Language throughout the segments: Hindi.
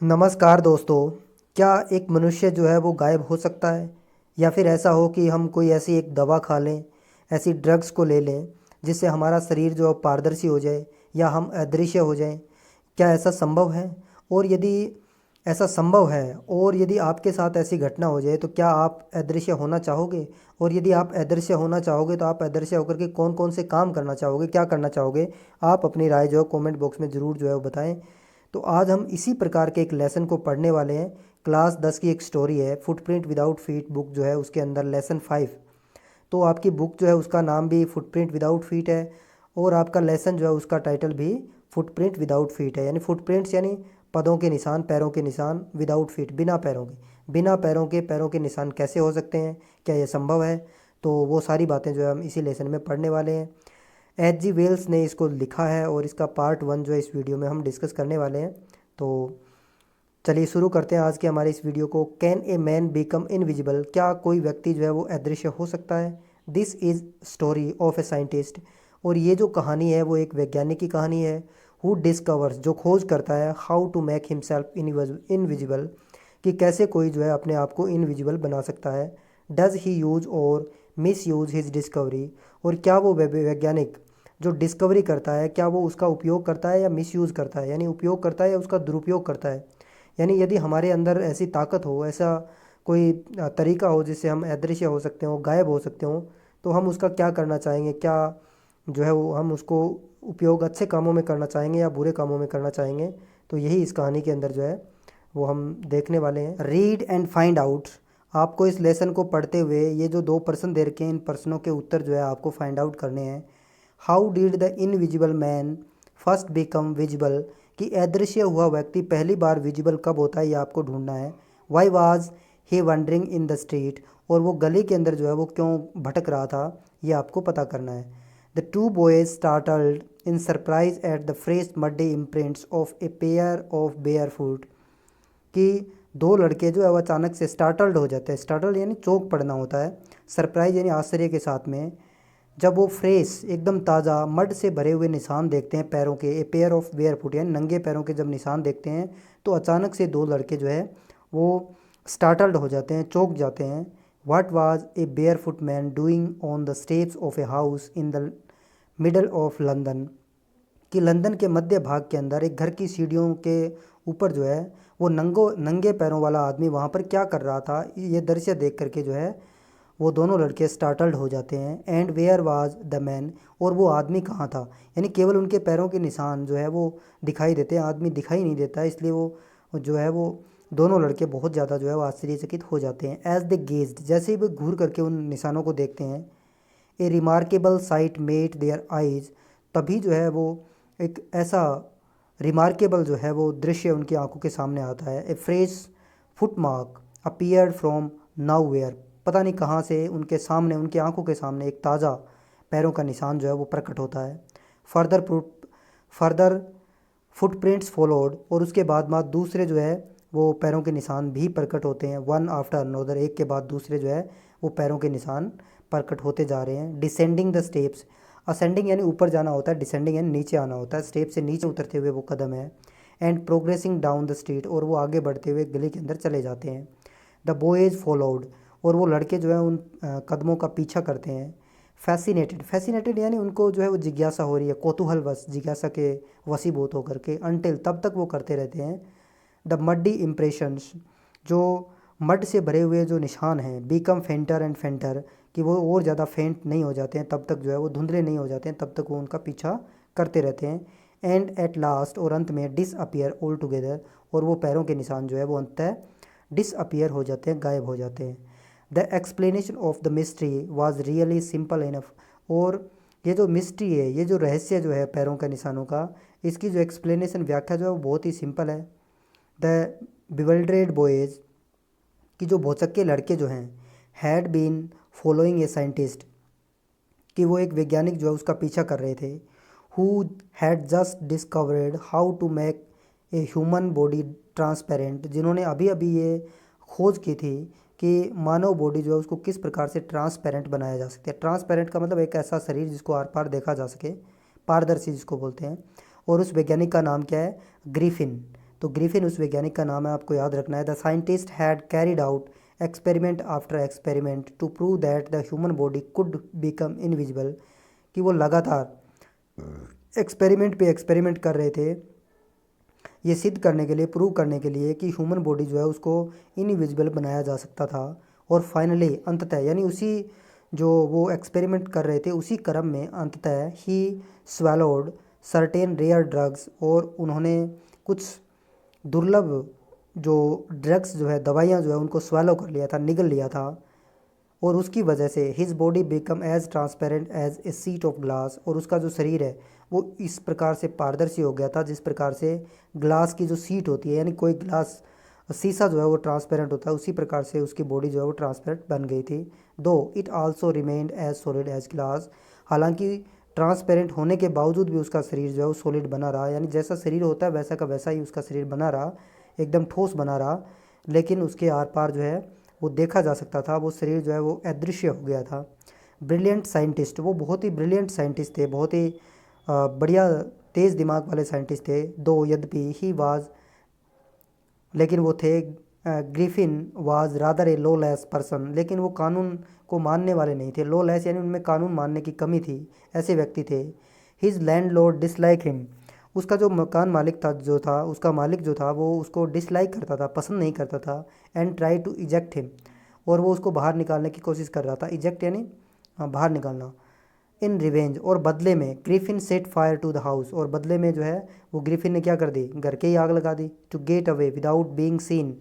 नमस्कार दोस्तों। क्या एक मनुष्य जो है वो गायब हो सकता है, या फिर ऐसा हो कि हम कोई ऐसी एक दवा खा लें, ऐसी ड्रग्स को ले लें जिससे हमारा शरीर जो है पारदर्शी हो जाए या हम अदृश्य हो जाएं? क्या ऐसा संभव है? और यदि ऐसा संभव है और यदि आपके साथ ऐसी घटना हो जाए तो क्या आप अदृश्य होना चाहोगे? और यदि आप अदृश्य होना चाहोगे तो आप अदृश्य होकर के कौन कौन से काम करना चाहोगे, क्या करना चाहोगे? आप अपनी राय जो है कमेंट बॉक्स में ज़रूर जो है वो बताएं। तो आज हम इसी प्रकार के एक लेसन को पढ़ने वाले हैं। क्लास 10 की एक स्टोरी है, फुटप्रिंट विदाउट फीट बुक जो है उसके अंदर लेसन 5। तो आपकी बुक जो है उसका नाम भी फुटप्रिंट विदाउट फीट है, और आपका लेसन जो है उसका टाइटल भी फुटप्रिंट विदाउट फीट है। यानी फुटप्रिंट्स यानी पदों के निशान, पैरों के निशान, विदाउट फीट बिना पैरों के। बिना पैरों के निशान कैसे हो सकते हैं, क्या ये संभव है? तो वो सारी बातें जो है हम इसी लेसन में पढ़ने वाले हैं। एच जी वेल्स ने इसको लिखा है और इसका पार्ट 1 जो है इस वीडियो में हम डिस्कस करने वाले हैं। तो चलिए शुरू करते हैं आज के हमारे इस वीडियो को। Can a man become invisible? क्या कोई व्यक्ति जो है वो अदृश्य हो सकता है? This is story of a scientist. और ये जो कहानी है वो एक वैज्ञानिक की कहानी है। हु डिस्कवर्स, जो खोज करता है, how to make himself invisible, कि कैसे कोई जो है अपने आप को इनविजिबल बना सकता है। डज ही यूज और मिस यूज हिज डिस्कवरी, और क्या वो वैज्ञानिक जो डिस्कवरी करता है क्या वो उसका उपयोग करता है या मिस यूज़ करता है, यानी उपयोग करता है या उसका दुरुपयोग करता है। यानी यदि हमारे अंदर ऐसी ताकत हो, ऐसा कोई तरीका हो जिससे हम अदृश्य हो सकते हो, गायब हो सकते हो, तो हम उसका क्या करना चाहेंगे? क्या जो है वो हम उसको उपयोग अच्छे कामों में करना चाहेंगे या बुरे कामों में करना चाहेंगे? तो यही इस कहानी के अंदर जो है वो हम देखने वाले हैं। Read and find out. आपको इस लेसन को पढ़ते हुए ये जो 2 प्रश्न दे रखे हैं, इन प्रश्नों के उत्तर जो है आपको फाइंड आउट करने हैं। How did the invisible man first become visible, कि अदृश्य हुआ व्यक्ति पहली बार विजिबल कब होता है, ये आपको ढूंढना है। Why was he wondering in the street, और वो गली के अंदर जो है वो क्यों भटक रहा था, ये आपको पता करना है। The two boys startled in surprise at the fresh muddy imprints of a pair of bear foot, कि 2 लड़के जो है वो अचानक से स्टार्टल्ड हो जाते हैं। स्टार्टल्ड यानी चौंक पड़ना होता है, सरप्राइज यानी आश्चर्य के साथ में, जब वो फ्रेश एकदम ताज़ा मड से भरे हुए निशान देखते हैं पैरों के। A pair of bear foot यानी नंगे पैरों के जब निशान देखते हैं तो अचानक से 2 लड़के जो है वो स्टार्टल्ड हो जाते हैं, चौंक जाते हैं। What was a bear foot man doing on the steps of a house in the middle of London, कि लंदन के मध्य भाग के अंदर एक घर की सीढ़ियों के ऊपर जो है वो नंगे पैरों वाला आदमी वहाँ पर क्या कर रहा था, ये दृश्य देख करके जो है वो दोनों लड़के स्टार्टल्ड हो जाते हैं। And where was the man, और वो आदमी कहाँ था? यानी केवल उनके पैरों के निशान जो है वो दिखाई देते हैं, आदमी दिखाई नहीं देता है, इसलिए वो जो है वो दोनों लड़के बहुत ज़्यादा जो है वो आश्चर्यचकित हो जाते हैं। एज दे गेज्ड, जैसे ही वो घूर करके उन निशानों को देखते हैं, a remarkable sight met their eyes, तभी जो है वो एक ऐसा रिमार्केबल जो है वो दृश्य उनकी आंखों के सामने आता है। A fresh foot mark appeared from nowhere, पता नहीं कहाँ से उनके सामने, उनकी आंखों के सामने एक ताज़ा पैरों का निशान जो है वो प्रकट होता है। फर्दर फुटप्रिंट्स फॉलोड, और उसके बाद दूसरे जो है वो पैरों के निशान भी प्रकट होते हैं। वन आफ्टर अनदर, एक के बाद दूसरे जो है वो पैरों के निशान प्रकट होते जा रहे हैं। डिसेंडिंग द स्टेप्स, असेंडिंग यानी ऊपर जाना होता है, डिसेंडिंग यानी नीचे आना होता है, स्टेप से नीचे उतरते हुए वो कदम है। And progressing down the street, और वो आगे बढ़ते हुए गली के अंदर चले जाते हैं। द बॉयज फॉलोड, और वो लड़के जो है उन कदमों का पीछा करते हैं। फैसिनेटेड, फैसिनेटेड यानी उनको जो है वो जिज्ञासा हो रही है, कौतूहलवश जिज्ञासा के वशीभूत होकर के। अनटिल, तब तक वो करते रहते हैं। द मड्डी इम्प्रेशंस, जो मड से भरे हुए जो निशान हैं, बीकम फेंटर एंड फेंटर, कि वो और ज़्यादा फेंट नहीं हो जाते हैं, तब तक जो है वो धुंधले नहीं हो जाते हैं, तब तक वो उनका पीछा करते रहते हैं। एंड एट लास्ट, और अंत में डिसअपियर ऑल टुगेदर, और वो पैरों के निशान जो है वो अंततः डिसअपियर हो जाते हैं, गायब हो जाते हैं। The explanation of the mystery was really simple enough, और ये जो मिस्ट्री है, ये जो रहस्य जो है पैरों के निशानों का, इसकी जो एक्सप्लेनेशन, व्याख्या जो है वो बहुत ही सिंपल है। द बिवल्ड्रेड बॉयज़, कि जो भौचक्के लड़के जो हैं, had been following a scientist, कि वो एक वैज्ञानिक जो है उसका पीछा कर रहे थे। Who had just discovered how to make a human body transparent, जिन्होंने अभी अभी ये खोज की थी कि मानव बॉडी जो है उसको किस प्रकार से ट्रांसपेरेंट बनाया जा सकता है। ट्रांसपेरेंट का मतलब एक ऐसा शरीर जिसको आर पार देखा जा सके, पारदर्शी जिसको बोलते हैं। और उस वैज्ञानिक का नाम क्या है? ग्रिफिन। तो ग्रिफिन उस वैज्ञानिक का नाम है, आपको याद रखना है। The scientist had carried out experiment after experiment to prove that the human body could become invisible, कि वो लगातार एक्सपेरिमेंट पे एक्सपेरिमेंट कर रहे थे ये सिद्ध करने के लिए, प्रूव करने के लिए कि ह्यूमन बॉडी जो है उसको इनविजिबल बनाया जा सकता था। और फाइनली अंततः, यानी उसी जो वो एक्सपेरिमेंट कर रहे थे उसी क्रम में अंततः ही स्वेलोड सर्टेन रेयर ड्रग्स, और उन्होंने कुछ दुर्लभ जो ड्रग्स जो है, दवाइयाँ जो है, उनको स्वेलो कर लिया था, निगल लिया था। और उसकी वजह से his body become as transparent as a sheet of glass, और उसका जो शरीर है वो इस प्रकार से पारदर्शी हो गया था जिस प्रकार से ग्लास की जो सीट होती है, यानी कोई ग्लास शीशा जो है वो ट्रांसपेरेंट होता है, उसी प्रकार से उसकी बॉडी जो है वो ट्रांसपेरेंट बन गई थी। Though it also remained as solid as glass, हालांकि ट्रांसपेरेंट होने के बावजूद भी उसका शरीर जो है वो सॉलिड बना रहा, यानी जैसा शरीर होता है वैसा का वैसा ही उसका शरीर बना रहा, एकदम ठोस बना रहा। लेकिन उसके आर पार जो है वो देखा जा सकता था, वो शरीर जो है वो अदृश्य हो गया था। ब्रिलियंट साइंटिस्ट, वो बहुत ही ब्रिलियंट साइंटिस्ट थे, बहुत ही बढ़िया तेज़ दिमाग वाले साइंटिस्ट थे। दो यद्यपि ही वाज, लेकिन वो थे, Griffin was rather A lawless person, लेकिन वो कानून को मानने वाले नहीं थे। लॉलेस यानी उनमें कानून मानने की कमी थी, ऐसे व्यक्ति थे। हिज लैंडलॉर्ड डिसलाइक हिम, उसका जो मकान मालिक था, जो था उसका मालिक जो था, वो उसको डिसलाइक करता था, पसंद नहीं करता था। And try to eject him, और वो उसको बाहर निकालने की कोशिश कर रहा था। इजेक्ट यानी बाहर निकालना। इन रिवेंज, और बदले में Griffin set fire to the house, और बदले में जो है वो ग्रिफिन ने क्या कर दी, घर के ही आग लगा दी। To get away without being seen,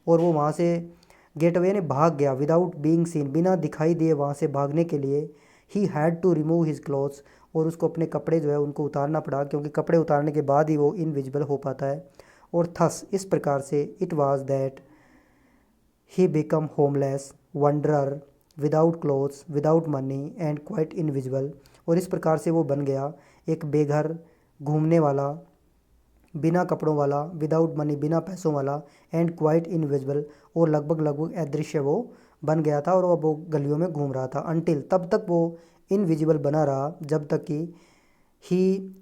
और वो वहाँ से गेट अवे यानी भाग गया, विदाउट बीइंग सीन, बिना दिखाई दिए वहाँ से भागने के लिए। He had to remove his clothes, और उसको अपने कपड़े जो है उनको उतारना पड़ा, क्योंकि कपड़े उतारने के बाद ही वो इनविजिबल हो पाता है। और थस, इस प्रकार से, it was that he become homeless wanderer without clothes without money and quite invisible, और इस प्रकार से वो बन गया एक बेघर, घूमने वाला, बिना कपड़ों वाला, विदाउट मनी, बिना पैसों वाला, एंड क्वाइट इनविजिबल, और लगभग लगभग अदृश्य वो बन गया था। और वो गलियों में घूम रहा था। अनटिल, तब तक वो इनविजिबल बना रहा जब तक कि he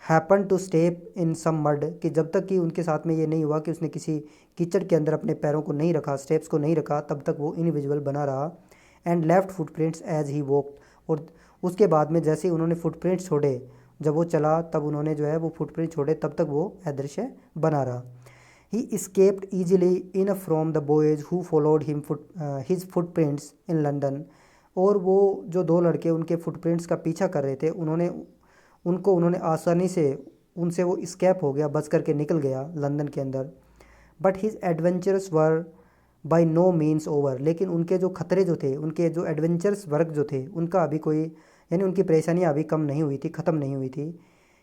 happen to step in some mud, कि जब तक कि उनके साथ में ये नहीं हुआ कि उसने किसी कीचड़ के अंदर अपने पैरों को नहीं रखा, स्टेप्स को नहीं रखा, तब तक वो इनविजिबल बना रहा। And left footprints as he walked, और उसके बाद में जैसे ही उन्होंने फुटप्रिंट्स छोड़े, जब वो चला तब उन्होंने जो है वो फुटप्रिंट छोड़े, तब तक वो अदृश्य बना रहा। He escaped easily in from the boys who followed him his footprints in London, और वो जो दो लड़के उनके फुटप्रिंट्स का पीछा कर रहे थे, उन्होंने आसानी से उनसे वो स्केप हो गया, बच करके निकल गया लंदन के अंदर। But his adventures were by no means over, लेकिन उनके जो खतरे जो थे, उनके जो एडवेंचर्स वर्क जो थे, उनका अभी कोई, यानी उनकी परेशानियाँ अभी कम नहीं हुई थी, ख़त्म नहीं हुई थी।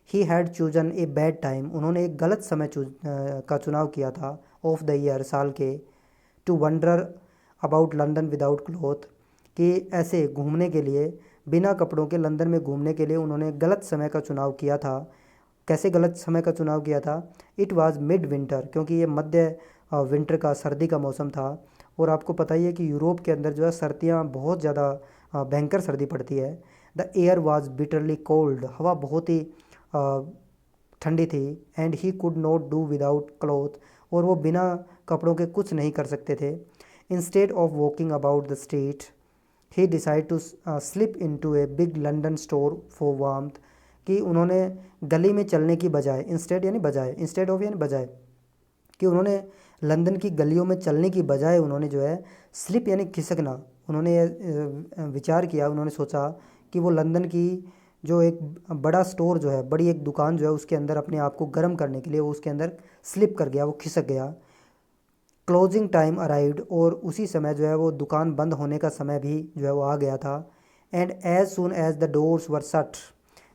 He had chosen a bad time, उन्होंने एक गलत समय का चुनाव किया था, ऑफ द ईयर, साल के, to wander about London without cloth, कि ऐसे घूमने के लिए, बिना कपड़ों के लंदन में घूमने के लिए उन्होंने गलत समय का चुनाव किया था। कैसे गलत समय का चुनाव किया था? इट वाज मिड विंटर, क्योंकि ये मध्य विंटर का, सर्दी का मौसम था। और आपको पता ही है कि यूरोप के अंदर जो है सर्दियाँ बहुत ज़्यादा भयंकर सर्दी पड़ती है। The air was bitterly cold, हवा बहुत ही ठंडी थी। And he could not do without cloth, और वो बिना कपड़ों के कुछ नहीं कर सकते थे। Instead of walking about the street he decide to slip into a big London store for warmth, कि उन्होंने गली में चलने की बजाय, इंस्टेड यानी बजाय, इंस्टेड ऑफ यानी बजाय, कि उन्होंने लंदन की गलियों में चलने की बजाय उन्होंने जो है स्लिप यानी खिसकना, उन्होंने विचार किया, उन्होंने सोचा कि वो लंदन की जो एक बड़ा स्टोर जो है, बड़ी एक दुकान जो है, उसके अंदर अपने आप को गर्म करने के लिए वो उसके अंदर स्लिप कर गया, वो खिसक गया। क्लोजिंग टाइम अराइव्ड, और उसी समय जो है वो दुकान बंद होने का समय भी जो है वो आ गया था। And as soon as the doors were shut,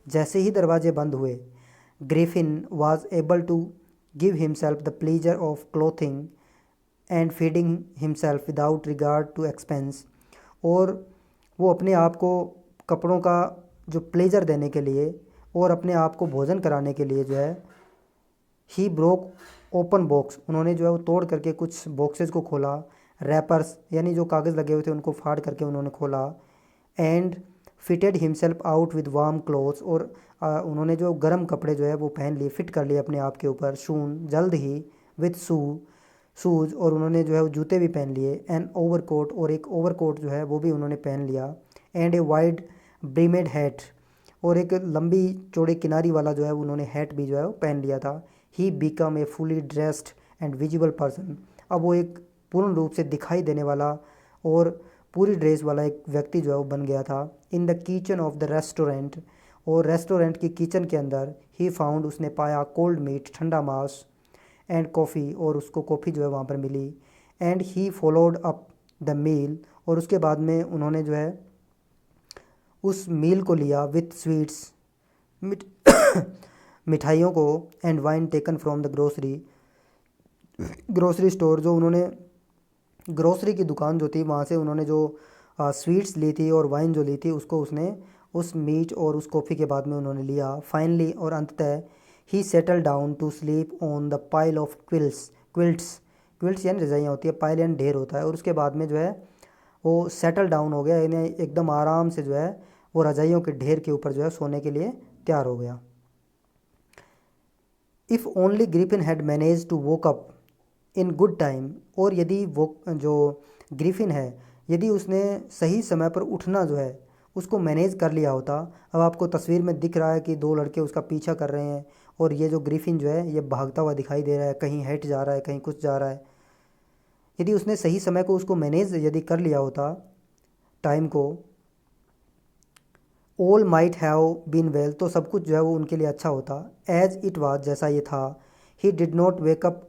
जैसे ही दरवाजे बंद हुए, Griffin was able to give himself the pleasure of clothing and feeding himself without regard to expense, और वो अपने आप को कपड़ों का जो प्लेजर देने के लिए और अपने आप को भोजन कराने के लिए जो है, ही ब्रोक ओपन बॉक्स, उन्होंने जो है वो तोड़ करके कुछ बॉक्सेस को खोला, रैपर्स यानी जो कागज़ लगे हुए थे उनको फाड़ करके उन्होंने खोला। And fitted himself out with warm clothes, और उन्होंने जो गर्म कपड़े जो है वो पहन लिए, फिट कर लिए अपने आप के ऊपर। शून जल्द ही, विथ शूज़, और उन्होंने जो है वो जूते भी पहन लिए। एन ओवरकोट, और एक ओवरकोट जो है वो भी उन्होंने पहन लिया। एंड ए वाइड ब्रिमेड हैट, और एक लंबी चौड़ी किनारी वाला जो है उन्होंने हैट भी जो है वो पहन लिया था। He become a fully dressed and visible person, अब वो एक पूर्ण रूप से दिखाई देने वाला और पूरी ड्रेस वाला एक व्यक्ति जो है वो बन गया था। In the kitchen of the restaurant, और रेस्टोरेंट की किचन के अंदर ही फाउंड, उसने पाया कोल्ड मीट, ठंडा मांस, एंड कॉफ़ी, और उसको कॉफ़ी जो है वहाँ पर मिली। And he followed up the meal, और उसके बाद में उन्होंने जो है उस मील को लिया विथ स्वीट्स, मिठ मिठाइयों को, and wine taken from the grocery store, जो उन्होंने ग्रोसरी की दुकान जो थी वहाँ से उन्होंने जो स्वीट्स ली थी और वाइन जो ली थी उसको उसने उस मीट और उस कॉफ़ी के बाद में उन्होंने लिया। फाइनली, और अंततः, he settle down to sleep on the pile of quilts यानी रजाइयाँ होती है, पाइल यानी ढेर होता है, और उसके बाद में जो है वो सेटल डाउन हो गया, यानी एकदम आराम से जो है वो रजाइयों के ढेर के ऊपर जो है सोने के लिए तैयार हो गया। If only Griffin had manage to woke up in good time, और यदि वो जो ग्रिफिन है, यदि उसने सही समय पर उठना जो है उसको मैनेज कर लिया होता। अब आपको तस्वीर में दिख रहा है कि दो लड़के उसका पीछा कर रहे हैं, और ये जो ग्रिफिन जो है ये भागता हुआ दिखाई दे रहा है, कहीं हेट जा रहा है, कहीं कुछ जा रहा है। यदि उसने सही समय को उसको मैनेज यदि कर लिया होता टाइम को, all might have been well, तो सब कुछ जो है वो उनके लिए अच्छा होता। एज इट वाज, जैसा ये था। ही डिड नॉट वेकअप,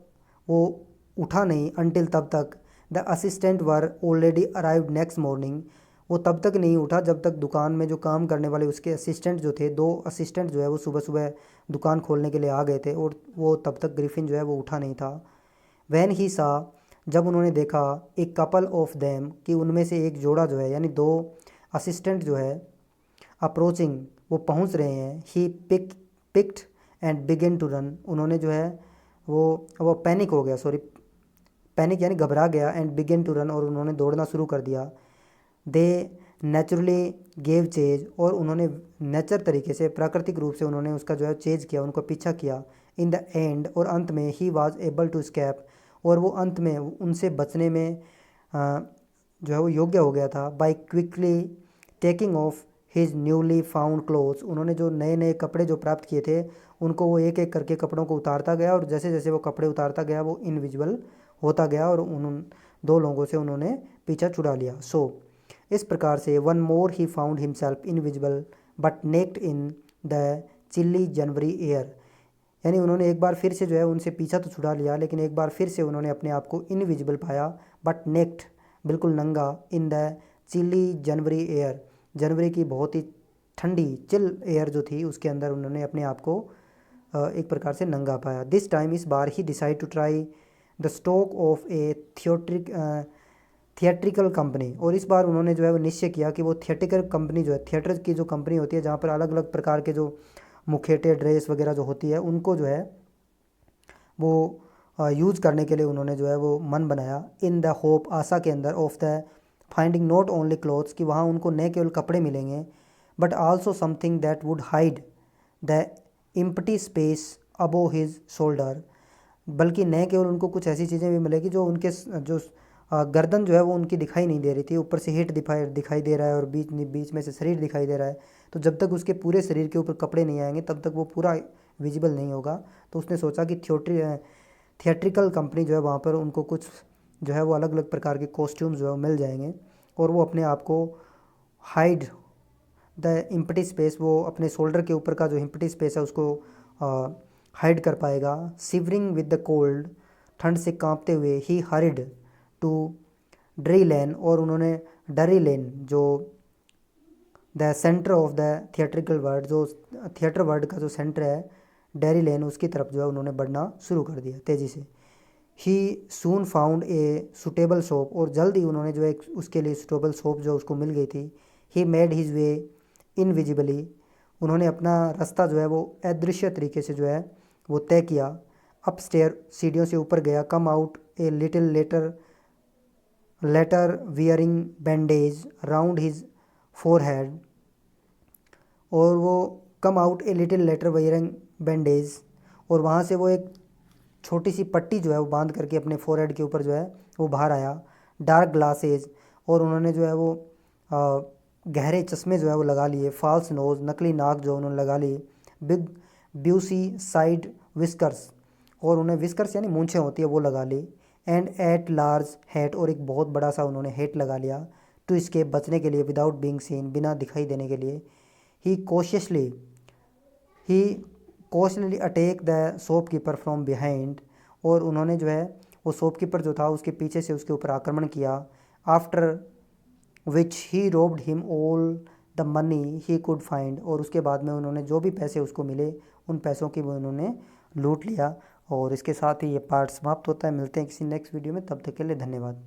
वो उठा नहीं। अनटिल, तब तक। The assistant were already arrived next morning, वो तब तक नहीं उठा जब तक दुकान में जो काम करने वाले उसके असिस्टेंट जो थे, दो असिस्टेंट जो है वो सुबह सुबह दुकान खोलने के लिए आ गए थे, और वो तब तक ग्रिफिन जो है वो उठा नहीं था। वैन ही सा, जब उन्होंने देखा, एक कपल ऑफ देम, कि उनमें से एक जोड़ा जो है यानी दो असिस्टेंट जो है, अप्रोचिंग, वो पहुंच रहे हैं। He picked and began to run, उन्होंने जो है वो पैनिक हो गया, सॉरी, पैनिक यानी घबरा गया, एंड बिगन टू रन, और उन्होंने दौड़ना शुरू कर दिया। दे नेचुरली गेव चेज, और उन्होंने नेचर तरीके से, प्राकृतिक रूप से उन्होंने उसका जो है चेज किया, उनको पीछा किया। इन द एंड, और अंत में, he was able to escape, और वो अंत में उनसे बचने में जो है वो योग्य हो गया था। By quickly taking of his newly found clothes, उन्होंने जो नए नए कपड़े जो प्राप्त किए थे उनको वो एक एक करके कपड़ों को उतारता गया, और जैसे जैसे वो कपड़े उतारता गया वो इनविजिबल होता गया, और उन दो लोगों से उन्होंने पीछा छुड़ा लिया। इस प्रकार से one more he found himself invisible but naked in the chilly January air, यानी उन्होंने एक बार फिर से जो है उनसे पीछा तो छुड़ा लिया, लेकिन एक बार फिर से उन्होंने अपने आप को इनविजिबल पाया, बट नेक्ड, बिल्कुल नंगा, in the chilly January air, जनवरी की बहुत ही ठंडी चिल एयर जो थी उसके अंदर उन्होंने अपने आप को एक प्रकार से नंगा पाया। दिस टाइम, इस बार, he decide to try the stock of a theatrical company, और इस बार उन्होंने जो है वो निश्चय किया कि वो थिएट्रिकल कंपनी जो है, थिएटर की जो कंपनी होती है जहाँ पर अलग अलग प्रकार के जो मुखेटे, ड्रेस वगैरह जो होती है उनको जो है वो यूज़ करने के लिए उन्होंने जो है वो मन बनाया। इन द होप, आशा के अंदर, of the finding not only clothes, कि वहाँ उनको न केवल कपड़े मिलेंगे, but also something that would hide the empty space above his shoulder, बल्कि न केवल उनको कुछ ऐसी चीज़ें भी मिलेगी जो उनके जो गर्दन जो है वो उनकी दिखाई नहीं दे रही थी, ऊपर से हिट दिखाई दे रहा है और बीच बीच में से शरीर दिखाई दे रहा है, तो जब तक उसके पूरे शरीर के ऊपर कपड़े नहीं आएंगे तब तक वो पूरा विजिबल नहीं होगा। तो उसने सोचा कि थिएट्रिकल कंपनी जो है वहाँ पर उनको कुछ जो है वो अलग अलग प्रकार के कॉस्ट्यूम्स जो है वो मिल जाएंगे, और वो अपने आप को हाइड द इम्पटी स्पेस, वो अपने शोल्डर के ऊपर का जो इम्पटी स्पेस है उसको हाइड कर पाएगा। सिवरिंग विद द कोल्ड, ठंड से कांपते हुए, ही हरिड टू ड्री लेन, और उन्होंने डरी लेन, जो the centre of the theatrical word, जो थिएटर वर्ड का जो सेंटर है, डेरी लेन, उसकी तरफ जो है उन्होंने बढ़ना शुरू कर दिया तेज़ी से। ही सून फाउंड ए सुटेबल शॉप, और जल्द ही उन्होंने जो है उसके लिए सुटेबल शॉप जो उसको मिल गई थी। He made his way invisibly, उन्होंने अपना रास्ता जो है वो अदृश्य तरीके से जो है वो तय किया। अपस्टेयर, सीढ़ियों से ऊपर गया। Come out a little letter wearing bandage round his forehead, और वो come out a little letter wearing bandage, और वहाँ से वो एक छोटी सी पट्टी जो है वो बांध करके अपने फोरहेड के ऊपर जो है वो बाहर आया। डार्क ग्लासेज, और उन्होंने जो है वो आ, गहरे चश्मे जो है वो लगा लिए। फॉल्स नोज, नकली नाक जो उन्होंने लगा ली। बिग ब्यूसी साइड विस्कर्स, और उन्हें विस्कर्स यानी मूंछें होती है वो लगा ली। एंड एट लार्ज हैट, और एक बहुत बड़ा सा उन्होंने हैट लगा लिया। टू इसकेप, बचने के लिए। विदाउट बीइंग सीन, बिना दिखाई देने के लिए। He cautiously he cautiously attack the shopkeeper from behind, और उन्होंने जो है वो शॉपकीपर जो था उसके पीछे से उसके ऊपर आक्रमण किया। After which he robed him all the money he could find, और उसके बाद में उन्होंने जो भी पैसे उसको मिले उन पैसों की वो उन्होंने लूट लिया। और इसके साथ ही ये पार्ट समाप्त होता है। मिलते हैं किसी नेक्स्ट वीडियो में, तब तक के लिए धन्यवाद।